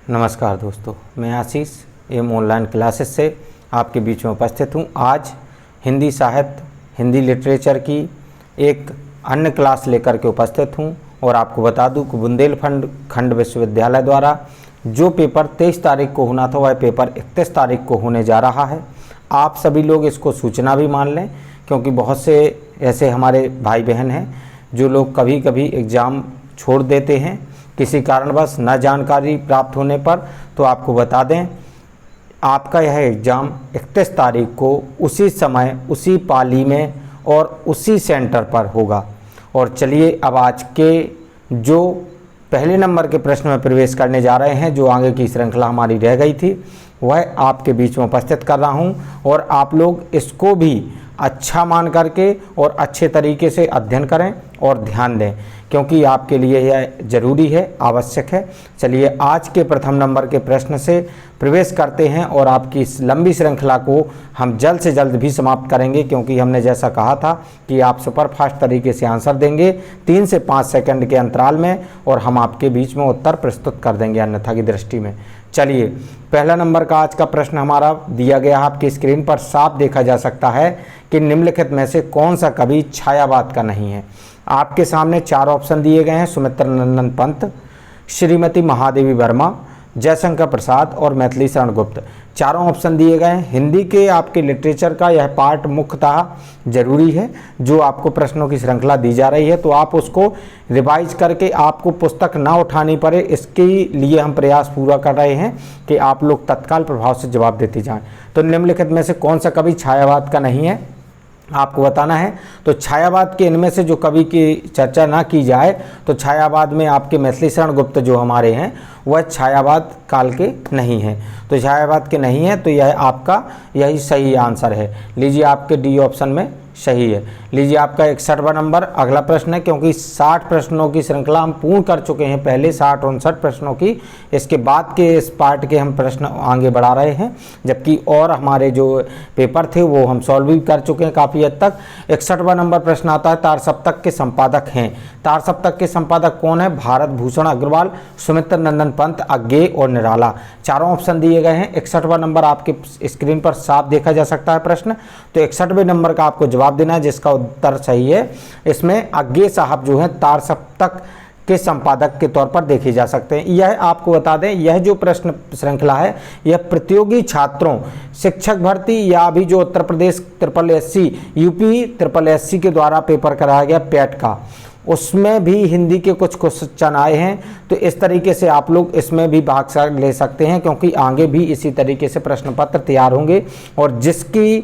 नमस्कार दोस्तों, मैं आशीष एम ऑनलाइन क्लासेस से आपके बीच में उपस्थित हूँ। आज हिंदी साहित्य, हिंदी लिटरेचर की एक अन्य क्लास लेकर के उपस्थित हूँ और आपको बता दूँ कि बुंदेलखंड खंड विश्वविद्यालय द्वारा जो पेपर 23 तारीख को होना था वह पेपर 31 तारीख को होने जा रहा है। आप सभी लोग इसको सूचना भी मान लें, क्योंकि बहुत से ऐसे हमारे भाई बहन हैं जो लोग कभी कभी एग्ज़ाम छोड़ देते हैं किसी कारणवश न जानकारी प्राप्त होने पर। तो आपको बता दें, आपका यह एग्ज़ाम 31 तारीख को उसी समय, उसी पाली में और उसी सेंटर पर होगा। और चलिए अब आज के जो पहले नंबर के प्रश्न में प्रवेश करने जा रहे हैं, जो आगे की श्रृंखला हमारी रह गई थी वह आपके बीच में उपस्थित कर रहा हूं। और आप लोग इसको भी अच्छा मान करके और अच्छे तरीके से अध्ययन करें और ध्यान दें, क्योंकि आपके लिए यह ज़रूरी है, आवश्यक है। चलिए आज के प्रथम नंबर के प्रश्न से प्रवेश करते हैं और आपकी इस लंबी श्रृंखला को हम जल्द से जल्द भी समाप्त करेंगे, क्योंकि हमने जैसा कहा था कि आप सुपरफास्ट तरीके से आंसर देंगे 3 से 5 सेकंड के अंतराल में, और हम आपके बीच में उत्तर प्रस्तुत कर देंगे अन्यथा की दृष्टि में। चलिए पहला नंबर का आज का प्रश्न हमारा दिया गया है, आपकी स्क्रीन पर साफ देखा जा सकता है कि निम्नलिखित में से कौन सा कवि छायावाद का नहीं है। आपके सामने 4 ऑप्शन दिए गए हैं: सुमित्रा नंदन पंत, श्रीमती महादेवी वर्मा, जयशंकर प्रसाद और मैथिली शरण गुप्त। चारों ऑप्शन दिए गए हैं। हिंदी के आपके लिटरेचर का यह पार्ट मुख्यतः जरूरी है, जो आपको प्रश्नों की श्रृंखला दी जा रही है, तो आप उसको रिवाइज करके आपको पुस्तक ना उठानी पड़े, इसके लिए हम प्रयास पूरा कर रहे हैं कि आप लोग तत्काल प्रभाव से जवाब देते जाएं। तो निम्नलिखित में से कौन सा कवि छायावाद का नहीं है आपको बताना है। तो छायावाद के इनमें से जो कवि की चर्चा ना की जाए, तो छायावाद में आपके मैथिली शरण गुप्त जो हमारे हैं वह छायावाद काल के नहीं हैं। तो छायावाद के नहीं है, तो यह आपका यही सही आंसर है। लीजिए आपके डी ऑप्शन में सही है। लीजिए आपका 61वां नंबर अगला प्रश्न है, क्योंकि 60 प्रश्नों की श्रृंखला हम पूर्ण कर चुके हैं पहले, 60-59 प्रश्नों की। इसके बाद के इस पार्ट के हम प्रश्न आगे बढ़ा रहे हैं, जबकि और हमारे जो पेपर थे वो हम सॉल्व भी कर चुके हैं काफ़ी हद तक। 61वां नंबर प्रश्न आता है, तार सप्तक के संपादक हैं। तार सप्तक के संपादक कौन है? भारत भूषण अग्रवाल, सुमित्रा नंदन पंत, अज्ञे और निराला। चारों ऑप्शन दिए गए हैं। 61वां नंबर आपके स्क्रीन पर साफ देखा जा सकता है प्रश्न। तो 61वें नंबर का आपको जवाब देना है, जिसका उत्तर सही है। इसमें अज्ञे साहब जो हैं तार सप्तक के संपादक के तौर पर देखे जा सकते हैं। यह आपको बता दें, यह जो प्रश्न श्रृंखला है यह प्रतियोगी छात्रों, शिक्षक भर्ती या अभी जो Uttar Pradesh SSC UP SSC के द्वारा पेपर कराया गया पैट का, उसमें भी हिंदी के कुछ क्वेश्चन आए हैं। तो इस तरीके से आप लोग इसमें भी भाग ले सकते हैं, क्योंकि आगे भी इसी तरीके से प्रश्न पत्र तैयार होंगे। और जिसकी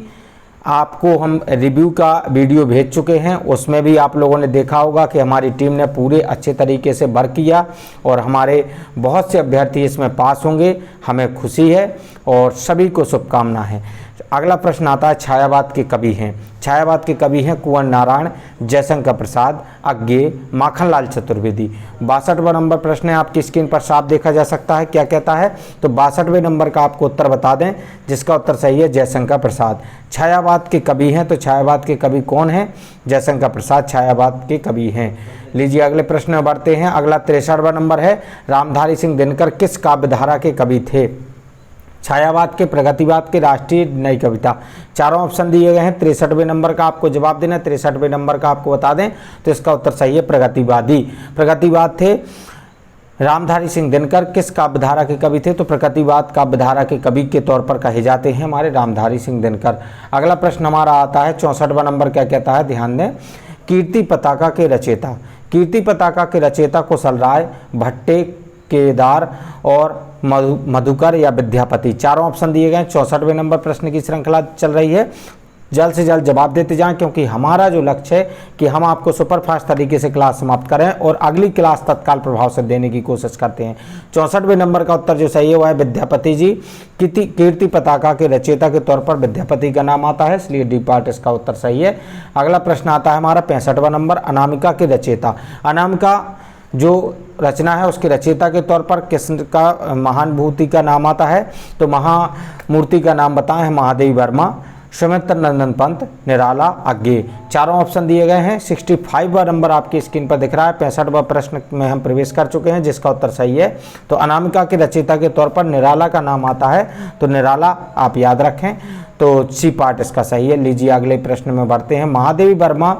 आपको हम रिव्यू का वीडियो भेज चुके हैं, उसमें भी आप लोगों ने देखा होगा कि हमारी टीम ने पूरे अच्छे तरीके से वर्क किया और हमारे बहुत से अभ्यर्थी इसमें पास होंगे। हमें खुशी है और सभी को शुभकामना है। अगला प्रश्न आता है, छायावाद के कवि हैं। छायावाद के कवि हैं कुंवर नारायण, जयशंकर प्रसाद, अज्ञे, माखनलाल चतुर्वेदी। 62वां नंबर प्रश्न है, आपकी स्क्रीन पर साफ देखा जा सकता है। क्या कहता है? तो 62वें नंबर का आपको उत्तर बता दें, जिसका उत्तर सही है जयशंकर प्रसाद। छायावाद के कवि हैं, तो छायावाद के कवि कौन हैं? जयशंकर प्रसाद छायावाद के कवि हैं। लीजिए अगले प्रश्न में बढ़ते हैं। अगला 63वां नंबर है, रामधारी सिंह दिनकर किस काव्यधारा के कवि थे? छायावाद के, प्रगतिवाद के, राष्ट्रीय, नई कविता। चारों ऑप्शन दिए गए हैं। 63वें नंबर का आपको जवाब देना है। 63वें नंबर का आपको बता दें, तो इसका उत्तर सही है प्रगतिवादी। प्रगतिवाद थे रामधारी सिंह दिनकर। किस काव्यधारा के कवि थे? तो प्रगतिवाद काव्यधारा के कवि के तौर पर कहे जाते हैं हमारे रामधारी सिंह दिनकर। अगला प्रश्न हमारा आता है 64वां नंबर। क्या कहता है? ध्यान दें। कीर्ति पताका के रचयिता। कीर्ति पताका के रचयिता कुशल राय, भट्टे, केदार और मधुकर या विद्यापति। चारों ऑप्शन दिए गए। 64वें नंबर प्रश्न की श्रृंखला चल रही है। जल्द से जल्द जवाब देते जाएं, क्योंकि हमारा जो लक्ष्य है कि हम आपको सुपरफास्ट तरीके से क्लास समाप्त करें और अगली क्लास तत्काल प्रभाव से देने की कोशिश करते हैं। 64वें नंबर का उत्तर जो सही है वह है विद्यापति जी। कीर्ति पताका के रचयिता के तौर पर विद्यापति का नाम आता है, इसलिए डी पार्ट इसका उत्तर सही है। अगला प्रश्न आता है हमारा 65वां नंबर, अनामिका के रचयिता। अनामिका जो रचना है उसके रचयिता के तौर पर किसका महानुभूति का नाम आता है? तो महामूर्ति का नाम बताएं है महादेवी वर्मा। सुमित्र नंदन पंत, निराला, आगे। चारों ऑप्शन दिए गए हैं। 65वां नंबर आपकी स्क्रीन पर दिख रहा है। 65वां प्रश्न में हम प्रवेश कर चुके हैं, जिसका उत्तर सही है। तो अनामिका के रचयिता के तौर पर निराला का नाम आता है, तो निराला आप याद रखें। तो सी पार्ट इसका सही है। लीजिए अगले प्रश्न में बढ़ते हैं। महादेवी वर्मा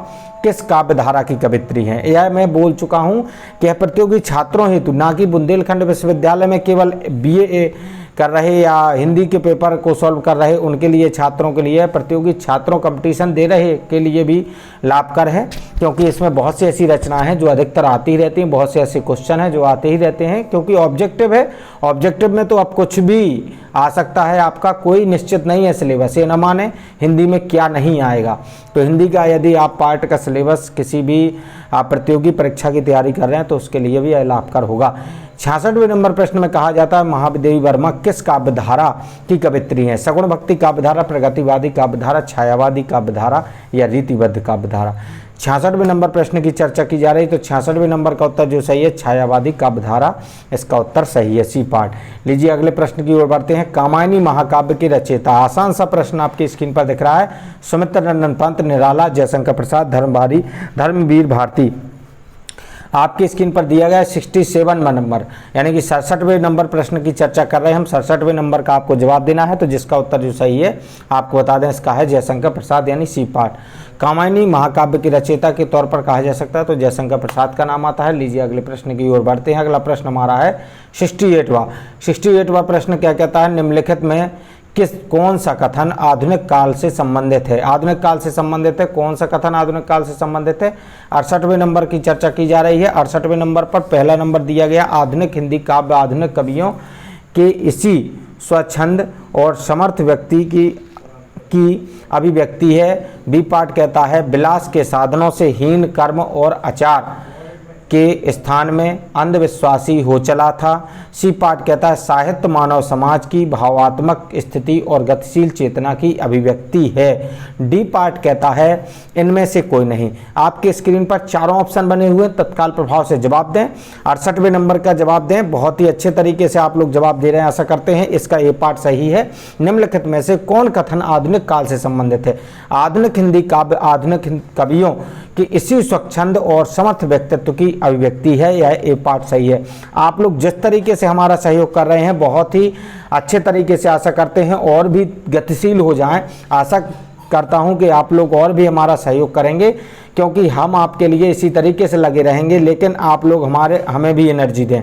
किस काव्य धारा की कवित्री हैं? यह मैं बोल चुका हूं कि यह प्रतियोगी छात्रों हेतु, ना कि बुंदेलखंड विश्वविद्यालय में केवल बीए कर रहे या हिंदी के पेपर को सॉल्व कर रहे उनके लिए, छात्रों के लिए, प्रतियोगी छात्रों कंपटीशन दे रहे के लिए भी लाभकर है, क्योंकि इसमें बहुत सी ऐसी रचनाएं हैं जो अधिकतर आती ही रहती हैं, बहुत से ऐसे क्वेश्चन हैं जो आते ही रहते हैं, क्योंकि ऑब्जेक्टिव है। ऑब्जेक्टिव में तो अब कुछ भी आ सकता है, आपका कोई निश्चित नहीं है सिलेबस। ये न माने हिंदी में क्या नहीं आएगा। तो हिंदी का यदि आप पार्ट का सिलेबस किसी भी आप प्रतियोगी परीक्षा की तैयारी कर रहे हैं तो उसके लिए भी लाभकर होगा। 66वें नंबर प्रश्न में कहा जाता है महादेवी वर्मा किस काव्यधारा की कवित्री हैं? सगुण भक्ति काव्यधारा, प्रगतिवादी काव्यधारा, छायावादी काव्यधारा या रीतिबद्ध काव्यधारा। 66वें नंबर प्रश्न की चर्चा की जा रही है, तो 66वें नंबर का उत्तर जो सही है छायावादी काव्यधारा, इसका उत्तर सही है, सी पार्ट। लीजिए अगले प्रश्न की ओर बढ़ते हैं। कामायनी महाकाव्य के रचयिता, आसान सा प्रश्न आपकी स्क्रीन पर दिख रहा है। सुमित्र नंदन पंत, निराला, जयशंकर प्रसाद, धर्मवीर भारती। आपकी स्क्रीन पर दिया गया है 67वां नंबर, यानी कि 67वें नंबर प्रश्न की चर्चा कर रहे हैं हम। 67वें नंबर का आपको जवाब देना है, तो जिसका उत्तर जो सही है आपको बता दें, इसका है जयशंकर प्रसाद, यानी सी पार्ट। कामायनी महाकाव्य के रचयिता के तौर पर कहा जा सकता है, तो जयशंकर प्रसाद का नाम आता है। लीजिए अगले प्रश्न की ओर बढ़ते हैं। अगला प्रश्न हमारा है 68वां प्रश्न क्या कहता है? निम्नलिखित में कौन सा कथन आधुनिक काल से संबंधित है? आधुनिक काल से संबंधित है, कौन सा कथन आधुनिक काल से संबंधित है? 68वें नंबर की चर्चा की जा रही है। 68वें नंबर पर पहला नंबर दिया गया, आधुनिक हिंदी काव्य आधुनिक कवियों के इसी स्वच्छंद और समर्थ व्यक्ति की अभिव्यक्ति है। बी पार्ट कहता है विलास के साधनों से हीन कर्म और आचार के स्थान में अंधविश्वासी हो चला था। सी पार्ट कहता है साहित्य मानव समाज की भावात्मक स्थिति और गतिशील चेतना की अभिव्यक्ति है। डी पार्ट कहता है इनमें से कोई नहीं। आपके स्क्रीन पर चारों ऑप्शन बने हुए, तत्काल प्रभाव से जवाब दें। 68वें नंबर का जवाब दें। बहुत ही अच्छे तरीके से आप लोग जवाब दे रहे हैं, आशा करते हैं। इसका ए पार्ट सही है। निम्नलिखित में से कौन कथन आधुनिक काल से संबंधित है? आधुनिक हिंदी काव्य आधुनिक कवियों कि इसी स्वच्छंद और समर्थ व्यक्तित्व की अभिव्यक्ति है, यह ए पार्ट सही है। आप लोग जिस तरीके से हमारा सहयोग कर रहे हैं, बहुत ही अच्छे तरीके से, आशा करते हैं और भी गतिशील हो जाएं। आशा करता हूं कि आप लोग और भी हमारा सहयोग करेंगे, क्योंकि हम आपके लिए इसी तरीके से लगे रहेंगे, लेकिन आप लोग हमें भी एनर्जी दें।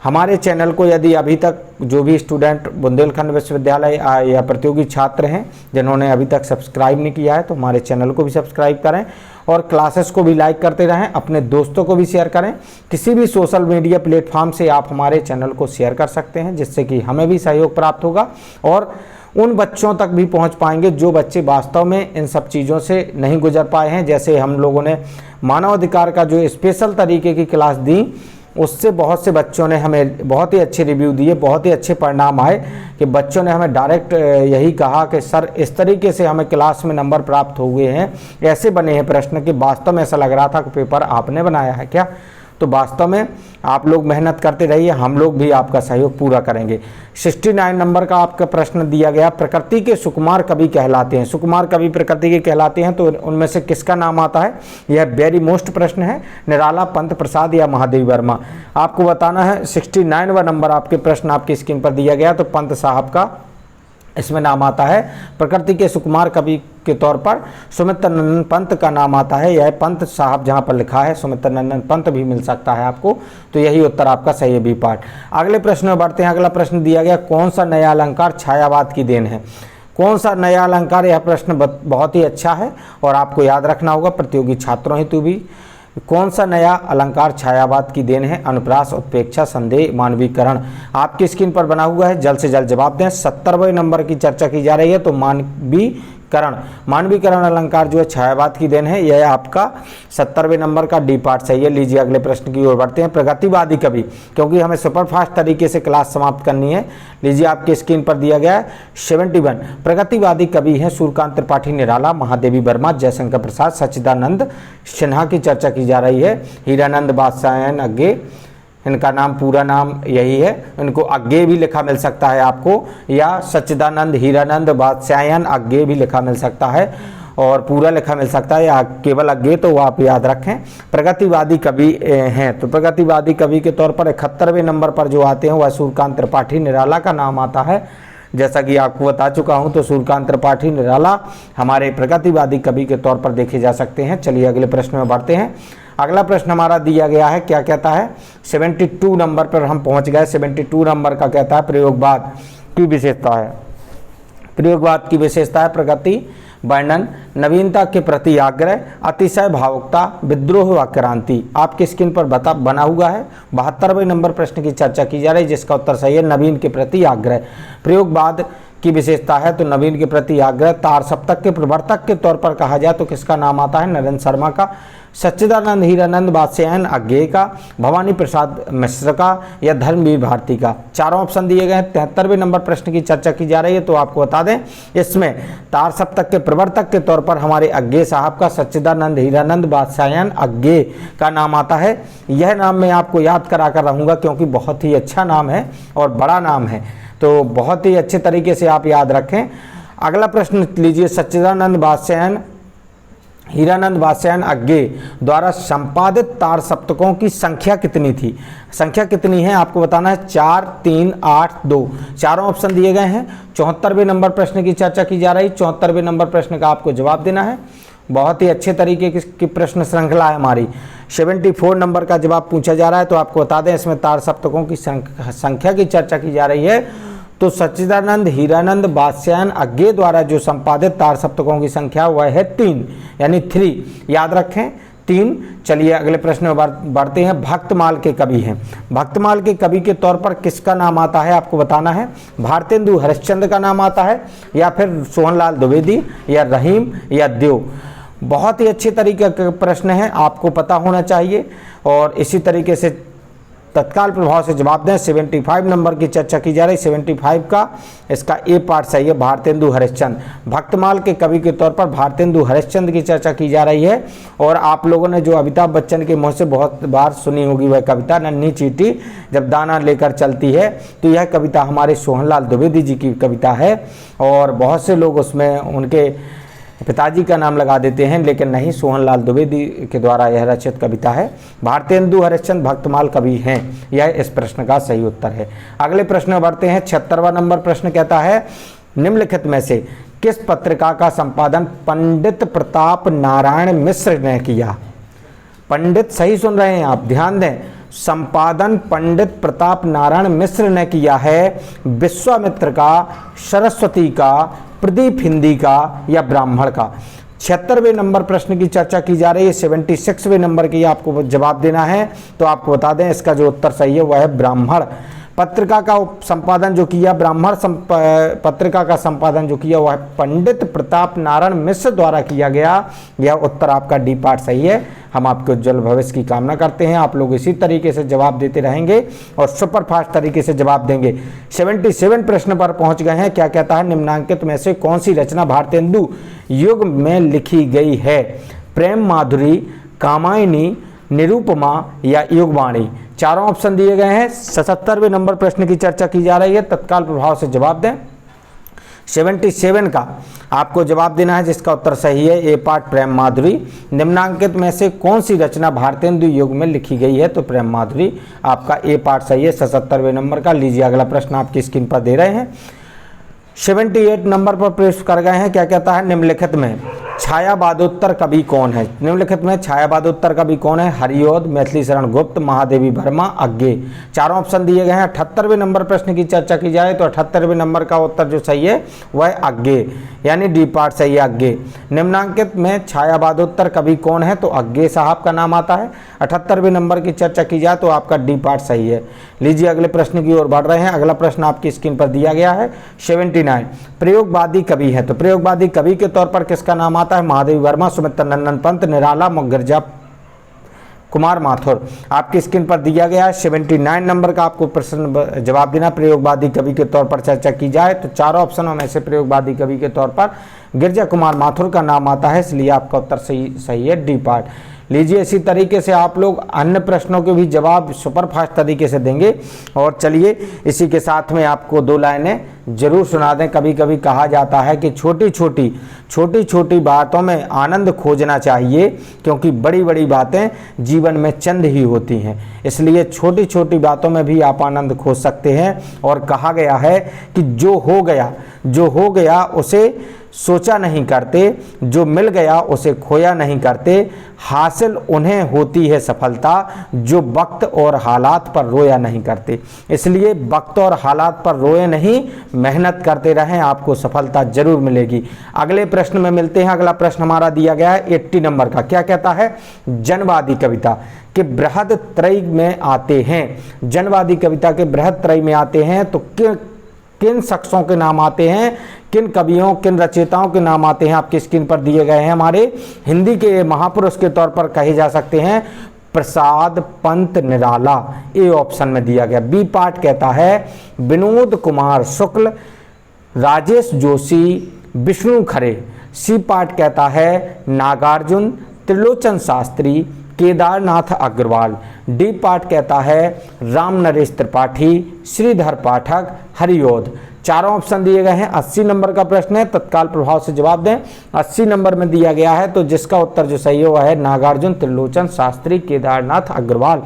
हमारे चैनल को यदि अभी तक जो भी स्टूडेंट बुंदेलखंड विश्वविद्यालय या प्रतियोगी छात्र हैं जिन्होंने अभी तक सब्सक्राइब नहीं किया है, तो हमारे चैनल को भी सब्सक्राइब करें और क्लासेस को भी लाइक करते रहें, अपने दोस्तों को भी शेयर करें। किसी भी सोशल मीडिया प्लेटफॉर्म से आप हमारे चैनल को शेयर कर सकते हैं, जिससे कि हमें भी सहयोग प्राप्त होगा और उन बच्चों तक भी पहुंच पाएंगे जो बच्चे वास्तव में इन सब चीज़ों से नहीं गुजर पाए हैं। जैसे हम लोगों ने मानवाधिकार का जो स्पेशल तरीके की क्लास दी, उससे बहुत से बच्चों ने हमें बहुत ही अच्छे रिव्यू दिए, बहुत ही अच्छे परिणाम आए कि बच्चों ने हमें डायरेक्ट यही कहा कि सर इस तरीके से हमें क्लास में नंबर प्राप्त हो गए हैं, ऐसे बने हैं प्रश्न कि वास्तव में ऐसा लग रहा था कि पेपर आपने बनाया है क्या। तो वास्तव में आप लोग मेहनत करते रहिए, हम लोग भी आपका सहयोग पूरा करेंगे। 69 नंबर का आपका प्रश्न दिया गया, प्रकृति के सुकुमार कवि कहलाते हैं। सुकुमार कवि प्रकृति के कहलाते हैं, तो उनमें से किसका नाम आता है? यह वेरी मोस्ट प्रश्न है। निराला, पंत प्रसाद या महादेवी वर्मा। आपको बताना है 69वां नंबर आपके प्रश्न आपकी स्क्रीन पर दिया गया, तो पंत साहब का इसमें नाम आता है। प्रकृति के सुकुमार कवि के तौर पर सुमित्र नंदन पंत का नाम आता है। यह पंत साहब जहां पर लिखा है, सुमित्र नंदन पंत भी मिल सकता है आपको, तो यही उत्तर आपका सही है, बी पार्ट। अगले प्रश्न में बढ़ते हैं। अगला प्रश्न दिया गया, कौन सा नया अलंकार छायावाद की देन है? कौन सा नया अलंकार? यह प्रश्न बहुत ही अच्छा है और आपको याद रखना होगा, प्रतियोगी छात्रों हेतु भी। कौन सा नया अलंकार छायावाद की देन है? अनुप्रास, उत्प्रेक्षा, संदेह, मानवीकरण। आपकी स्क्रीन पर बना हुआ है, जल्द से जल्द जवाब दें। 70वें नंबर की चर्चा की जा रही है, तो मानवीकरण अलंकार जो है छायावाद की देन है, यह आपका 70वें नंबर का डी पार्ट सही है। लीजिए अगले प्रश्न की ओर बढ़ते हैं। प्रगतिवादी कवि, क्योंकि हमें सुपरफास्ट तरीके से क्लास समाप्त करनी है। लीजिए आपकी स्क्रीन पर दिया गया है 71। प्रगतिवादी कवि हैं सूर्यकांत त्रिपाठी, निराला, महादेवी वर्मा, जयशंकर प्रसाद, सच्चिदानंद सिन्हा की चर्चा की जा रही है। हीरानंद बादशाहन, आगे इनका नाम पूरा नाम यही है। इनको अज्ञे भी लिखा मिल सकता है आपको, या सच्चिदानंद हीरानंद वात्स्यायन अज्ञे भी लिखा मिल सकता है, और पूरा लिखा मिल सकता है, या केवल अज्ञे, तो वो आप याद रखें। प्रगतिवादी कवि हैं, तो प्रगतिवादी कवि के तौर पर 71वें नंबर पर जो आते हैं वह सूर्यकांत त्रिपाठी निराला का नाम आता है। जैसा कि आपको बता चुका हूं, तो सूर्यकांत त्रिपाठी निराला हमारे प्रगतिवादी कवि के तौर पर देखे जा सकते हैं। चलिए अगले प्रश्न में बढ़ते हैं। अगला प्रश्न हमारा दिया गया है, क्या कहता है, 72 नंबर पर हम पहुंच गए। 72 नंबर का कहता है प्रयोगवाद की विशेषता है। प्रयोगवाद की विशेषता है प्रगति, वर्णन, नवीनता के प्रति आग्रह, अतिशय भावुकता, विद्रोह व क्रांति। आपकी स्क्रीन पर बना हुआ है। 72वें नंबर प्रश्न की चर्चा की जा रही है, जिसका उत्तर सही है नवीन के प्रति आग्रह। प्रयोगवाद की विशेषता है तो नवीन के प्रति आग्रह। तार सप्तक के प्रवर्तक के तौर पर कहा जाए तो किसका नाम आता है, नरेंद्र शर्मा का। सच्चिदानंद हीरानंद वात्स्यायन अज्ञे का, भवानी प्रसाद मिश्र का, या धर्मवीर भारती का। चारों ऑप्शन दिए गए हैं। 73वें नंबर प्रश्न की चर्चा की जा रही है, तो आपको बता दें इसमें तार सप्तक के प्रवर्तक के तौर पर हमारे अज्ञे साहब का, सच्चिदानंद हीरानंद वात्स्यायन अज्ञे का नाम आता है। यह नाम मैं आपको याद करा कर रहूँगा, क्योंकि बहुत ही अच्छा नाम है और बड़ा नाम है, तो बहुत ही अच्छे तरीके से आप याद रखें। अगला प्रश्न लीजिए, सच्चिदानंद वात्स्यायन हीरानंद वात्स्यायन अज्ञे द्वारा संपादित तार सप्तकों की संख्या कितनी थी। संख्या कितनी है आपको बताना है, 4, 3, 8, 2। चारों ऑप्शन दिए गए हैं। 74वें नंबर प्रश्न की चर्चा की जा रही। 74वें नंबर प्रश्न का आपको जवाब देना है। बहुत ही अच्छे तरीके की प्रश्न श्रृंखला है हमारी। 74 नंबर का जवाब पूछा जा रहा है, तो आपको बता दें इसमें तार सप्तकों की संख्या की चर्चा की जा रही है। तो सच्चिदानंद हीरानंद वात्स्यायन अज्ञे द्वारा जो संपादित तार सप्तकों की संख्या वह है 3, यानी 3 याद रखें, 3। चलिए अगले प्रश्न में बढ़ते हैं। भक्तमाल के कवि हैं। भक्तमाल के कवि के तौर पर किसका नाम आता है आपको बताना है। भारतेंदु हरिश्चंद्र का नाम आता है, या फिर सोहनलाल द्विवेदी, या रहीम, या देव। बहुत ही अच्छे तरीके का प्रश्न है, आपको पता होना चाहिए, और इसी तरीके से तत्काल प्रभाव से जवाब दें। 75 नंबर की चर्चा की जा रही। 75 का इसका ए पार्ट सही है, भारतेंदु हरिश्चंद्र। भक्तमाल के कवि के तौर पर भारतेंदु हरिश्चंद्र की चर्चा की जा रही है। और आप लोगों ने जो अमिताभ बच्चन के मुंह से बहुत बार सुनी होगी वह कविता, नन्ही चींटी जब दाना लेकर चलती है, तो यह कविता हमारे सोहनलाल द्विवेदी जी की कविता है। और बहुत से लोग उसमें उनके पिताजी का नाम लगा देते हैं, लेकिन नहीं, सोहनलाल द्विवेदी के द्वारा यह रचित कविता है। भारतेंदु हरिश्चंद्र भक्तमाल कवि हैं, यह इस प्रश्न का सही उत्तर है। अगले प्रश्न में बढ़ते हैं। 76वां नंबर प्रश्न कहता है, निम्नलिखित में से किस पत्रिका का संपादन पंडित प्रताप नारायण मिश्र ने किया। पंडित, सही सुन रहे हैं आप, ध्यान दें, संपादन पंडित प्रताप नारायण मिश्र ने किया है। विश्वामित्र का, सरस्वती का, प्रदीप हिंदी का, या ब्राह्मण का। 76वें नंबर प्रश्न की चर्चा की जा रही है। 76वें नंबर की आपको जवाब देना है, तो आपको बता दें इसका जो उत्तर सही है वह है ब्राह्मण पत्रिका का संपादन जो किया। ब्राह्मण पत्रिका का संपादन जो किया वह पंडित प्रताप नारायण मिश्र द्वारा किया गया। यह उत्तर आपका डी पार्ट सही है। हम आपके उज्जवल भविष्य की कामना करते हैं। आप लोग इसी तरीके से जवाब देते रहेंगे और सुपरफास्ट तरीके से जवाब देंगे। 77 प्रश्न पर पहुंच गए हैं। क्या कहता है, निम्नांकित में से कौन सी रचना भारतेंदु युग में लिखी गई है। प्रेम माधुरी, कामायनी, निरूपमा, या युगवाणी। चारों ऑप्शन दिए गए हैं। 77वें नंबर प्रश्न की चर्चा की जा रही है। तत्काल प्रभाव से जवाब दें। 77 का आपको जवाब देना है, जिसका उत्तर सही है ए पार्ट प्रेम माधुरी। निम्नांकित में से कौन सी रचना भारतेंदु युग में लिखी गई है, तो प्रेम माधुरी आपका ए पार्ट सही है 77वें नंबर का। लीजिए अगला प्रश्न आपकी स्क्रीन पर दे रहे हैं। 78 नंबर पर प्रश्न कर गए हैं। क्या कहता है, निम्नलिखित में छायावादोत्तर कवि कौन है। निम्नलिखित में छायावादोत्तर कवि कौन है। हरिऔध, मैथिली शरण गुप्त, महादेवी वर्मा, अज्ञे। चारों ऑप्शन दिए गए हैं। 78वें नंबर प्रश्न की चर्चा की जाए तो 78वें नंबर का उत्तर जो सही है वह अज्ञे, यानी डी पार्ट सही है अज्ञे। निम्नांकित में छायावादोत्तर कवि कौन है, तो अज्ञे साहब का नाम आता है। 78वें नंबर की चर्चा की जाए तो आपका डी पार्ट सही है। लीजिए अगले प्रश्न की ओर बढ़ रहे हैं। अगला प्रश्न आपकी स्क्रीन पर दिया गया है। 79 प्रयोगवादी कवि है, तो प्रयोगवादी कवि के तौर पर किसका नाम आता है। महादेवी वर्मा, सुमित्रा नंदन पंत, निराला, गिरजा कुमार माथुर। आपकी स्क्रीन पर दिया गया है। 79 नंबर का आपको प्रश्न जवाब देना। प्रयोगवादी कवि के तौर पर चर्चा की जाए तो चारों ऑप्शनों में से प्रयोगवादी कवि के तौर पर गिरजा कुमार माथुर का नाम आता है, इसलिए आपका उत्तर सही है डी पार्ट। लीजिए इसी तरीके से आप लोग अन्य प्रश्नों के भी जवाब सुपरफास्ट तरीके से देंगे। और चलिए इसी के साथ में आपको 2 लाइनें जरूर सुना दें। कभी कभी कहा जाता है कि छोटी छोटी बातों में आनंद खोजना चाहिए, क्योंकि बड़ी बड़ी बातें जीवन में चंद ही होती हैं, इसलिए छोटी छोटी बातों में भी आप आनंद खोज सकते हैं। और कहा गया है कि जो हो गया उसे सोचा नहीं करते, जो मिल गया उसे खोया नहीं करते, हासिल उन्हें होती है सफलता जो वक्त और हालात पर रोया नहीं करते। इसलिए वक्त और हालात पर रोए नहीं, मेहनत करते रहें, आपको सफलता जरूर मिलेगी। अगले प्रश्न में मिलते हैं। अगला प्रश्न हमारा दिया गया है 80 नंबर का। क्या कहता है? जनवादी कविता के बृहद त्रयी में आते हैं। जनवादी कविता के बृहद त्रयी में आते हैं तो किन शख्सों के नाम आते हैं, किन कवियों, किन रचयिताओं के नाम आते हैं, आपकी स्क्रीन पर दिए गए हैं। हमारे हिंदी के महापुरुष के तौर पर कहे जा सकते हैं प्रसाद पंत निराला, ए ऑप्शन में दिया गया। बी पार्ट कहता है विनोद कुमार शुक्ल, राजेश जोशी, विष्णु खरे। सी पार्ट कहता है नागार्जुन, त्रिलोचन शास्त्री, केदारनाथ अग्रवाल। डी पार्ट कहता है राम नरेश त्रिपाठी, श्रीधर पाठक, हरियोध। चारों ऑप्शन दिए गए हैं। 80 नंबर का प्रश्न है, तत्काल प्रभाव से जवाब दें। 80 नंबर में दिया गया है, तो जिसका उत्तर जो सही हुआ है नागार्जुन, त्रिलोचन शास्त्री, केदारनाथ अग्रवाल।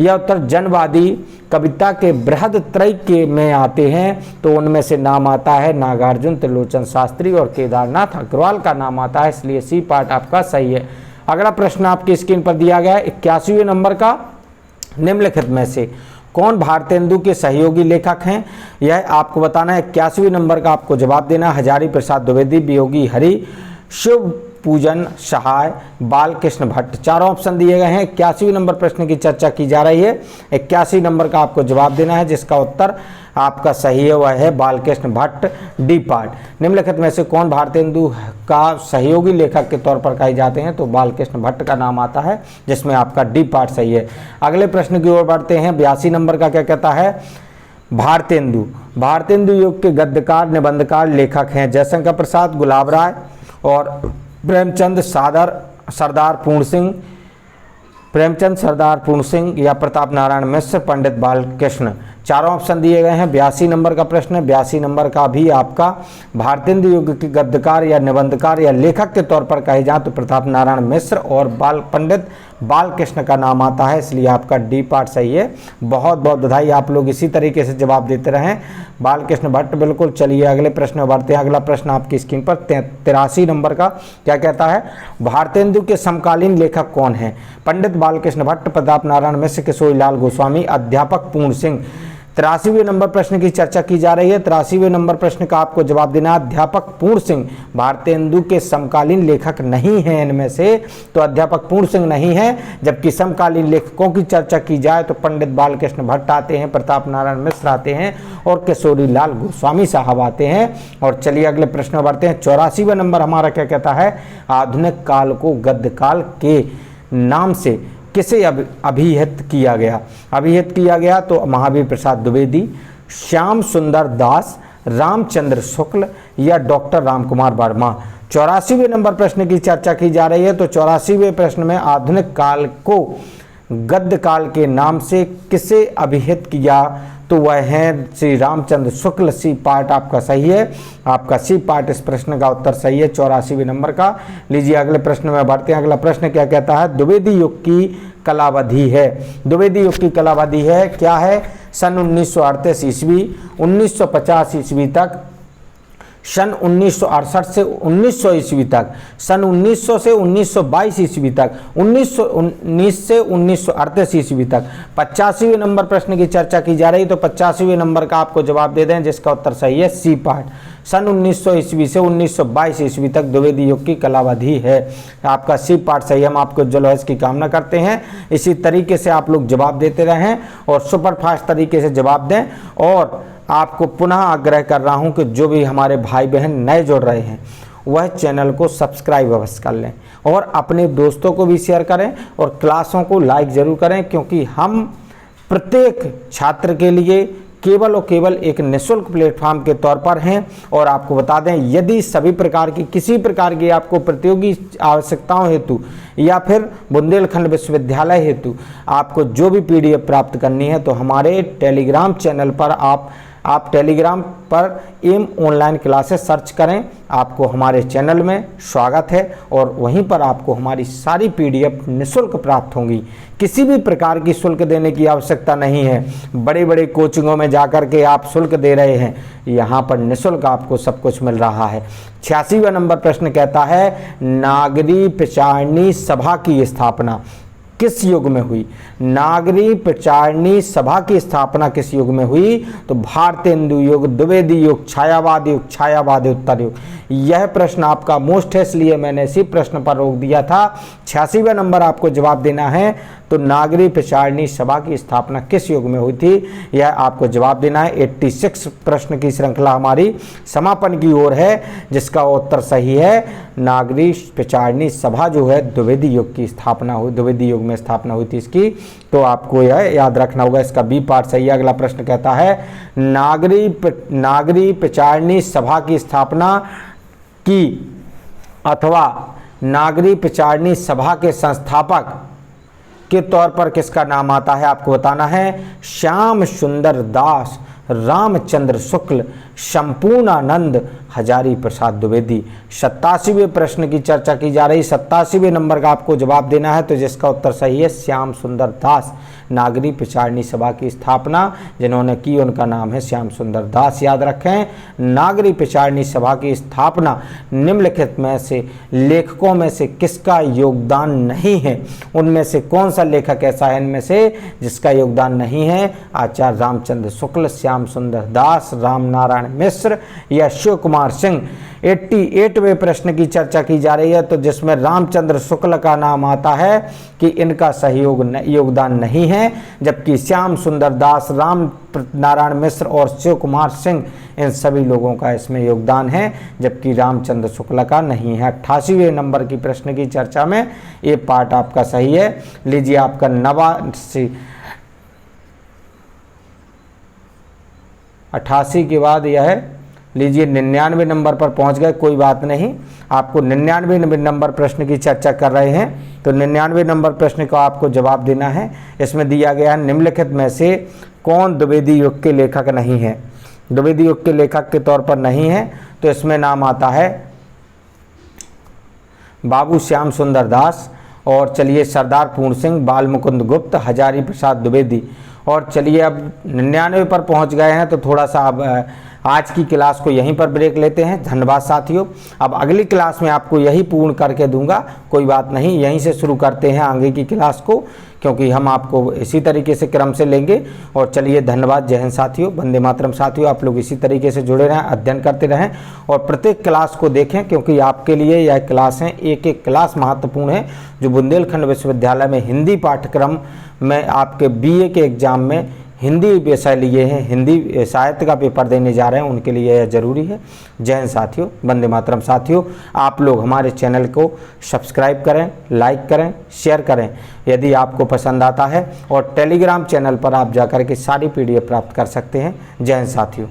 यह उत्तर जनवादी कविता के बृहद त्रयी के में आते हैं, तो उनमें से नाम आता है नागार्जुन, त्रिलोचन शास्त्री और केदारनाथ अग्रवाल का नाम आता है, इसलिए सी पार्ट आपका सही है। अगला प्रश्न आपकी स्क्रीन पर दिया गया है 81वें नंबर का। निम्नलिखित में से कौन भारतेंदु के सहयोगी लेखक हैं? यह आपको बताना है। 81वें नंबर का आपको जवाब देना। हजारी प्रसाद द्विवेदी, वियोगी हरि, शिव पूजन सहाय, बालकृष्ण भट्ट। चारों ऑप्शन दिए गए हैं। 81वें नंबर प्रश्न की चर्चा की जा रही है। 81 नंबर का आपको जवाब देना है, जिसका उत्तर आपका सही है वह है बालकृष्ण भट्ट, डी पार्ट। निम्नलिखित में से कौन भारतेंदु का सहयोगी लेखक के तौर पर कहे जाते हैं? तो बालकृष्ण भट्ट का नाम आता है, जिसमें आपका डी पार्ट सही है। अगले प्रश्न की ओर बढ़ते हैं। 82 नंबर का क्या कहता है? भारतेंदु युग के गद्यकार, निबंधकार, लेखक हैं जयशंकर प्रसाद, गुलाब राय और प्रेमचंद, सरदार पूर्ण सिंह या प्रताप नारायण मिश्र, पंडित बालकृष्ण। चारों ऑप्शन दिए गए हैं। 82 नंबर का प्रश्न है। 82 नंबर का भी आपका भारतेंदु युग के गद्यकार या निबंधकार या लेखक के तौर पर कहे जाए तो प्रताप नारायण मिश्र और पंडित बालकृष्ण का नाम आता है, इसलिए आपका डी पार्ट सही है। बहुत बहुत बधाई, आप लोग इसी तरीके से जवाब देते रहें। बालकृष्ण भट्ट बिल्कुल। चलिए अगले प्रश्न में बढ़ते हैं। अगला प्रश्न आपकी स्क्रीन पर 83 नंबर का क्या कहता है? भारतेंदु के समकालीन लेखक कौन हैं? पंडित बालकृष्ण भट्ट, प्रताप नारायण मिश्र, किशोरीलाल गोस्वामी, अध्यापक पूर्ण सिंह। 83वें नंबर प्रश्न की चर्चा की जा रही है। 83वें नंबर प्रश्न का आपको जवाब देना। अध्यापक पूर्ण सिंह भारतेंदु के समकालीन लेखक नहीं हैं इनमें से, तो अध्यापक पूर्ण सिंह नहीं है। जबकि समकालीन लेखकों की चर्चा की जाए तो पंडित बालकृष्ण भट्ट आते हैं, प्रताप नारायण मिश्र आते हैं और किशोरीलाल गोस्वामी साहब आते हैं। और चलिए अगले प्रश्न में बढ़ते हैं। 84वां नंबर हमारा क्या कहता है? आधुनिक काल को गद्य काल के नाम से किसे अभिहित किया गया? तो महावीर प्रसाद द्विवेदी, श्याम सुंदर दास, रामचंद्र शुक्ल या डॉक्टर रामकुमार वर्मा। 84वें नंबर प्रश्न की चर्चा की जा रही है। तो 84वें प्रश्न में आधुनिक काल को गद्य काल के नाम से किसे अभिहित किया? तो वह है श्री रामचंद्र शुक्ल। सी पार्ट आपका सही है। आपका सी पार्ट इस प्रश्न का उत्तर सही है 84वें नंबर का। लीजिए अगले प्रश्न में बढ़ते हैं। अगला प्रश्न क्या कहता है? द्विवेदी युग की कलावधि है। द्विवेदी युग की कलावधि है क्या है? सन 1938 ईस्वी, 1950 ईस्वी तक, सन 1968 से 1900 ईस्वी तक, सन 1900 से 1922 ईस्वी तक, 1919 से 1938 ईस्वी तक। 85वें नंबर प्रश्न की चर्चा की जा रही, तो 85वें नंबर का आपको जवाब दे दें, जिसका उत्तर सही है सी पार्ट। सन 1900 ईस्वी से 1922 ईस्वी तक द्विवेदी युग की कलावधि है। आपका सी पार्ट सही। हम आपको जलवायु की कामना करते हैं इसी तरीके से आप लोग जवाब देते रहें और सुपरफास्ट तरीके से जवाब दें। और आपको पुनः आग्रह कर रहा हूं कि जो भी हमारे भाई बहन नए जुड़ रहे हैं वह चैनल को सब्सक्राइब अवश्य कर लें और अपने दोस्तों को भी शेयर करें और क्लासों को लाइक ज़रूर करें, क्योंकि हम प्रत्येक छात्र के लिए केवल और केवल एक निःशुल्क प्लेटफॉर्म के तौर पर हैं। और आपको बता दें, यदि सभी प्रकार की किसी प्रकार की आपको प्रतियोगी आवश्यकताओं हेतु या फिर बुंदेलखंड विश्वविद्यालय हेतु आपको जो भी PDF प्राप्त करनी है तो हमारे टेलीग्राम चैनल पर आप टेलीग्राम पर एम ऑनलाइन क्लासेस सर्च करें, आपको हमारे चैनल में स्वागत है और वहीं पर आपको हमारी सारी PDF निःशुल्क प्राप्त होंगी। किसी भी प्रकार की शुल्क देने की आवश्यकता नहीं है। बड़े बड़े कोचिंगों में जाकर के आप शुल्क दे रहे हैं, यहाँ पर निःशुल्क आपको सब कुछ मिल रहा है। 86वां नंबर प्रश्न कहता है, नागरी प्रचारणी सभा की स्थापना किस युग में हुई? नागरी प्रचारणी सभा की स्थापना किस युग में हुई? तो भारतीय हिंदू युग, द्विवेदी युग, छायावादी युग, छायावादी उत्तर युग। यह प्रश्न आपका मोस्ट है, इसलिए मैंने इसी प्रश्न पर रोक दिया था। 86वां नंबर आपको जवाब देना है। तो नागरी प्रचारणी सभा की स्थापना किस युग में हुई थी, यह आपको जवाब देना है। 86 प्रश्न की श्रृंखला हमारी समापन की ओर है, जिसका उत्तर सही है। नागरी प्रचारणी सभा जो है द्विवेदी युग की स्थापना हुई, द्विवेदी युग में स्थापना हुई थी इसकी। तो आपको यह याद रखना होगा, इसका बी पार्ट सही है। अगला प्रश्न कहता है, नागरी प्रचारणी सभा की स्थापना की अथवा नागरी प्रचारणी सभा के संस्थापक के तौर पर किसका नाम आता है? आपको बताना है। श्याम सुंदर दास, रामचंद्र शुक्ल, संपूर्णानंद, हजारी प्रसाद द्विवेदी। 87वें प्रश्न की चर्चा की जा रही। 87वें नंबर का आपको जवाब देना है, तो जिसका उत्तर सही है श्याम सुंदर दास। नागरी प्रचारणी सभा की स्थापना जिन्होंने की उनका नाम है श्याम सुंदर दास। याद रखें, नागरी प्रचारणी सभा की स्थापना निम्नलिखित में से लेखकों में से किसका योगदान नहीं है? उनमें से कौन सा लेखक ऐसा है इनमें से जिसका योगदान नहीं है? आचार्य रामचंद्र शुक्ल, श्याम सुंदर दास, राम नारायण मिश्र या शिव कुमार सिंह। 88वें प्रश्न की चर्चा की जा रही है, तो जिसमें रामचंद्र शुक्ल का नाम आता है कि इनका योगदान नहीं है, जबकि श्याम सुंदर दास, राम नारायण मिश्र और शिव कुमार सिंह, इन सभी लोगों का इसमें योगदान है, जबकि रामचंद्र शुक्ल का नहीं है। 88वें नंबर की प्रश्न की चर्चा में ये पार्ट आपका सही है। लीजिए आपका 88 के बाद यह है, लीजिए 99 नंबर पर पहुंच गए, कोई बात नहीं। आपको 99 नंबर प्रश्न की चर्चा कर रहे हैं, तो 99 नंबर प्रश्न का आपको जवाब देना है। इसमें दिया गया है, निम्नलिखित में से कौन द्विवेदी युग के लेखक नहीं है? द्विवेदी युग के लेखक के तौर पर नहीं है, तो इसमें नाम आता है बाबू श्याम सुंदर दास, और चलिए सरदार पूर्ण सिंह, बाल मुकुंद गुप्त, हजारी प्रसाद द्विवेदी। और चलिए अब 99 पर पहुंच गए हैं, तो थोड़ा सा अब आज की क्लास को यहीं पर ब्रेक लेते हैं। धन्यवाद साथियों। अब अगली क्लास में आपको यही पूर्ण करके दूंगा, कोई बात नहीं, यहीं से शुरू करते हैं आगे की क्लास को, क्योंकि हम आपको इसी तरीके से क्रम से लेंगे। और चलिए धन्यवाद, जय हिंद साथियों, वंदे मातरम साथियों। आप लोग इसी तरीके से जुड़े रहें, अध्ययन करते रहें और प्रत्येक क्लास को देखें, क्योंकि आपके लिए यह क्लास है, एक एक क्लास महत्वपूर्ण है। जो बुंदेलखंड विश्वविद्यालय में हिंदी पाठ्यक्रम में आपके BA के एग्जाम में हिंदी विषय लिए हैं, हिंदी साहित्य का पेपर देने जा रहे हैं, उनके लिए यह जरूरी है। जय हिंद साथियों, वंदे मातरम साथियों। आप लोग हमारे चैनल को सब्सक्राइब करें, लाइक करें, शेयर करें यदि आपको पसंद आता है, और टेलीग्राम चैनल पर आप जाकर के सारी PDF प्राप्त कर सकते हैं। जय हिंद साथियों।